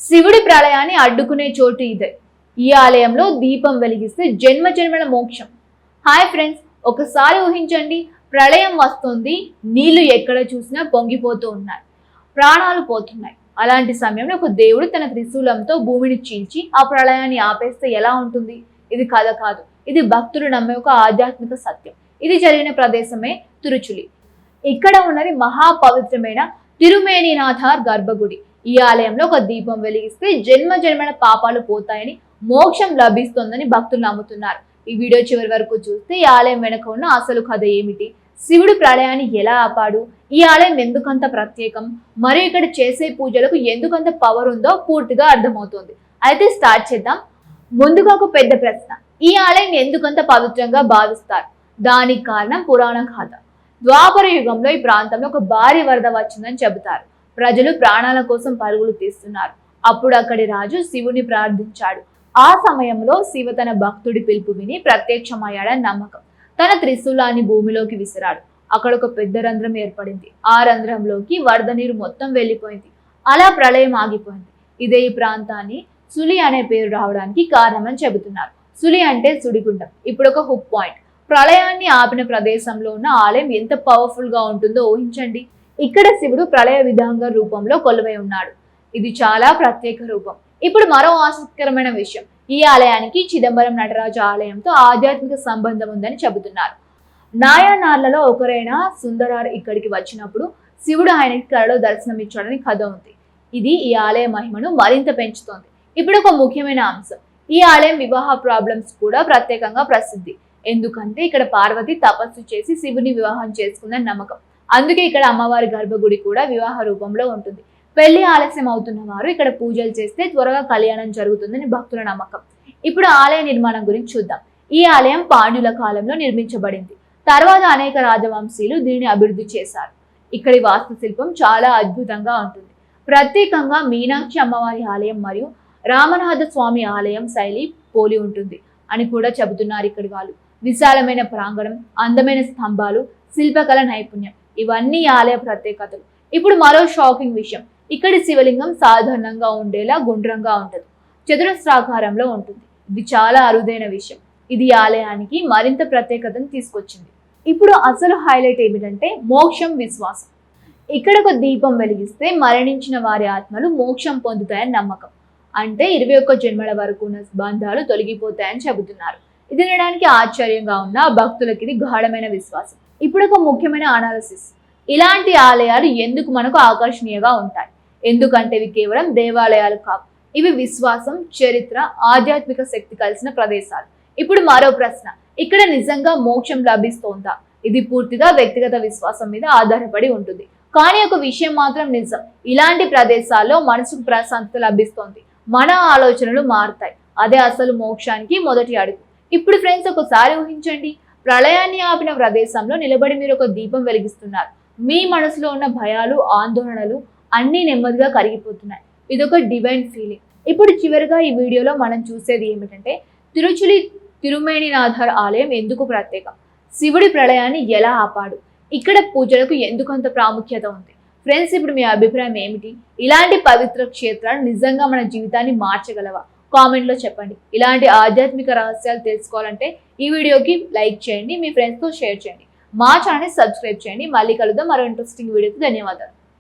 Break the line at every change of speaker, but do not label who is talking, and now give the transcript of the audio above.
శివుడి ప్రళయాన్ని అడ్డుకునే చోటు ఇదే. ఈ ఆలయంలో దీపం వెలిగిస్తే జన్మ జన్మల మోక్షం. హాయ్ ఫ్రెండ్స్, ఒకసారి ఊహించండి, ప్రళయం వస్తుంది, నీళ్లు ఎక్కడ చూసినా పొంగిపోతూ ఉన్నాయి, ప్రాణాలు పోతున్నాయి. అలాంటి సమయంలో ఒక దేవుడు తన త్రిశూలంతో భూమిని చీల్చి ఆ ప్రళయాన్ని ఆపేస్తే ఎలా ఉంటుంది? ఇది కథ కాదు, ఇది భక్తులు నమ్మే ఒక ఆధ్యాత్మిక సత్యం. ఇది జరిగిన ప్రదేశమే తిరుచులి. ఇక్కడ ఉన్నది మహాపవిత్రమైన తిరుమేనినాథర్ గర్భగుడి. ఈ ఆలయంలో ఒక దీపం వెలిగిస్తే జన్మ జన్మల పాపాలు పోతాయని, మోక్షం లభిస్తుందని భక్తులు నమ్ముతున్నారు. ఈ వీడియో చివరి వరకు చూస్తే ఈ ఆలయం వెనుక ఉన్న అసలు కథ ఏమిటి, శివుడు ప్రళయాన్ని ఎలా ఆపాడు, ఈ ఆలయం ఎందుకంత ప్రత్యేకం, మరియు ఇక్కడ చేసే పూజలకు ఎందుకంత పవర్ ఉందో పూర్తిగా అర్థమవుతుంది. అయితే స్టార్ట్ చేద్దాం. ముందుగా ఒక పెద్ద ప్రశ్న, ఈ ఆలయం ఎందుకంత పవిత్రంగా భావిస్తారు? దానికి కారణం పురాణ గాథ. ద్వాపర యుగంలో ఈ ప్రాంతంలో ఒక భారీ వరద వచ్చిందని చెబుతారు. ప్రజలు ప్రాణాల కోసం పరుగులు తీస్తున్నారు. అప్పుడు అక్కడి రాజు శివుని ప్రార్థించాడు. ఆ సమయంలో శివ తన భక్తుడి పిలుపు విని ప్రత్యక్షమయ్యాడని నమ్మకం. తన త్రిశూలాన్ని భూమిలోకి విసిరాడు. అక్కడ ఒక పెద్ద రంధ్రం ఏర్పడింది. ఆ రంధ్రంలోకి వరద నీరు మొత్తం వెళ్ళిపోయింది. అలా ప్రళయం ఆగిపోయింది. ఇదే ఈ ప్రాంతాన్ని సులి అనే పేరు రావడానికి కారణమని చెబుతున్నారు. సులి అంటే సుడిగుండం. ఇప్పుడు ఒక హుక్ పాయింట్. ప్రళయాన్ని ఆపిన ప్రదేశంలో ఉన్న ఆలయం ఎంత పవర్ఫుల్ గా ఉంటుందో ఊహించండి. ఇక్కడ శివుడు ప్రళయ విధంగా రూపంలో కొలువై ఉన్నాడు. ఇది చాలా ప్రత్యేక రూపం. ఇప్పుడు మరో ఆసక్తికరమైన విషయం, ఈ ఆలయానికి చిదంబరం నటరాజు ఆలయంతో ఆధ్యాత్మిక సంబంధం ఉందని చెబుతున్నారు. నాయనార్లలో ఒకరైన సుందరార్ ఇక్కడికి వచ్చినప్పుడు శివుడు ఆయనకి కలలో దర్శనమిచ్చాడని కథ ఉంది. ఇది ఈ ఆలయ మహిమను మరింత పెంచుతోంది. ఇప్పుడు ఒక ముఖ్యమైన అంశం, ఈ ఆలయం వివాహ ప్రాబ్లమ్స్ కూడా ప్రత్యేకంగా ప్రసిద్ధి. ఎందుకంటే ఇక్కడ పార్వతి తపస్సు చేసి శివుని వివాహం చేసుకుందని నమ్మకం. అందుకే ఇక్కడ అమ్మవారి గర్భగుడి కూడా వివాహ రూపంలో ఉంటుంది. పెళ్లి ఆలస్యం అవుతున్న వారు ఇక్కడ పూజలు చేస్తే త్వరగా కళ్యాణం జరుగుతుందని భక్తుల నమ్మకం. ఇప్పుడు ఆలయ నిర్మాణం గురించి చూద్దాం. ఈ ఆలయం పాండ్యుల కాలంలో నిర్మించబడింది. తర్వాత అనేక రాజవంశీయులు దీనిని అభివృద్ధి చేశారు. ఇక్కడి వాస్తుశిల్పం చాలా అద్భుతంగా ఉంటుంది. ప్రత్యేకంగా మీనాక్షి అమ్మవారి ఆలయం మరియు రామనాథ స్వామి ఆలయం శైలి పోలి ఉంటుంది అని కూడా చెబుతున్నారు ఇక్కడి వాళ్ళు. విశాలమైన ప్రాంగణం, అందమైన స్తంభాలు, శిల్పకళ నైపుణ్యం, ఇవన్నీ ఆలయ ప్రత్యేకతలు. ఇప్పుడు మరో షాకింగ్ విషయం, ఇక్కడి శివలింగం సాధారణంగా ఉండేలా గుండ్రంగా ఉండదు, చతురస్రాకారంలో ఉంటుంది. ఇది చాలా అరుదైన విషయం. ఇది ఆలయానికి మరింత ప్రత్యేకతను తీసుకొచ్చింది. ఇప్పుడు అసలు హైలైట్ ఏమిటంటే మోక్షం, విశ్వాసం. ఇక్కడ ఒక దీపం వెలిగిస్తే మరణించిన వారి ఆత్మలు మోక్షం పొందుతాయని నమ్మకం. అంటే 21 జన్మల వరకు ఉన్న బంధాలు తొలగిపోతాయని చెబుతున్నారు. ఇది వినడానికి ఆశ్చర్యంగా ఉన్న భక్తులకి ఇది గాఢమైన విశ్వాసం. ఇప్పుడు ఒక ముఖ్యమైన అనాలిసిస్, ఇలాంటి ఆలయాలు ఎందుకు మనకు ఆకర్షణీయంగా ఉంటాయి? ఎందుకంటే ఇవి కేవలం దేవాలయాలు కావు, ఇవి విశ్వాసం, చరిత్ర, ఆధ్యాత్మిక శక్తి కలిసిన ప్రదేశాలు. ఇప్పుడు మరో ప్రశ్న, ఇక్కడ నిజంగా మోక్షం లభిస్తోందా? ఇది పూర్తిగా వ్యక్తిగత విశ్వాసం మీద ఆధారపడి ఉంటుంది. కానీ ఒక విషయం మాత్రం నిజం, ఇలాంటి ప్రదేశాల్లో మనసుకు ప్రశాంతత లభిస్తోంది, మన ఆలోచనలు మారుతాయి. అదే అసలు మోక్షానికి మొదటి అడుగు. ఇప్పుడు ఫ్రెండ్స్, ఒకసారి ఊహించండి, ప్రళయాన్ని ఆపిన ప్రదేశంలో నిలబడి మీరు ఒక దీపం వెలిగిస్తున్నారు. మీ మనసులో ఉన్న భయాలు, ఆందోళనలు అన్నీ నెమ్మదిగా కరిగిపోతున్నాయి. ఇదొక డివైన్ ఫీలింగ్. ఇప్పుడు చివరిగా ఈ వీడియోలో మనం చూసేది ఏమిటంటే, తిరుచులి తిరుమేనినాథర్ ఆలయం ఎందుకు ప్రత్యేకం, శివుడి ప్రళయాన్ని ఎలా ఆపాడు, ఇక్కడ పూజలకు ఎందుకంత ప్రాముఖ్యత ఉంది. ఫ్రెండ్స్, ఇప్పుడు మీ అభిప్రాయం ఏమిటి? ఇలాంటి పవిత్ర క్షేత్రాలు నిజంగా మన జీవితాన్ని మార్చగలవా? కామెంట్లో చెప్పండి. ఇలాంటి ఆధ్యాత్మిక రహస్యాలు తెలుసుకోవాలంటే ఈ వీడియోకి లైక్ చేయండి, మీ ఫ్రెండ్స్తో షేర్ చేయండి, మా ఛానల్ని సబ్స్క్రైబ్ చేయండి. మళ్ళీ కలుద్దాం మరో ఇంట్రెస్టింగ్ వీడియోతో. ధన్యవాదాలు.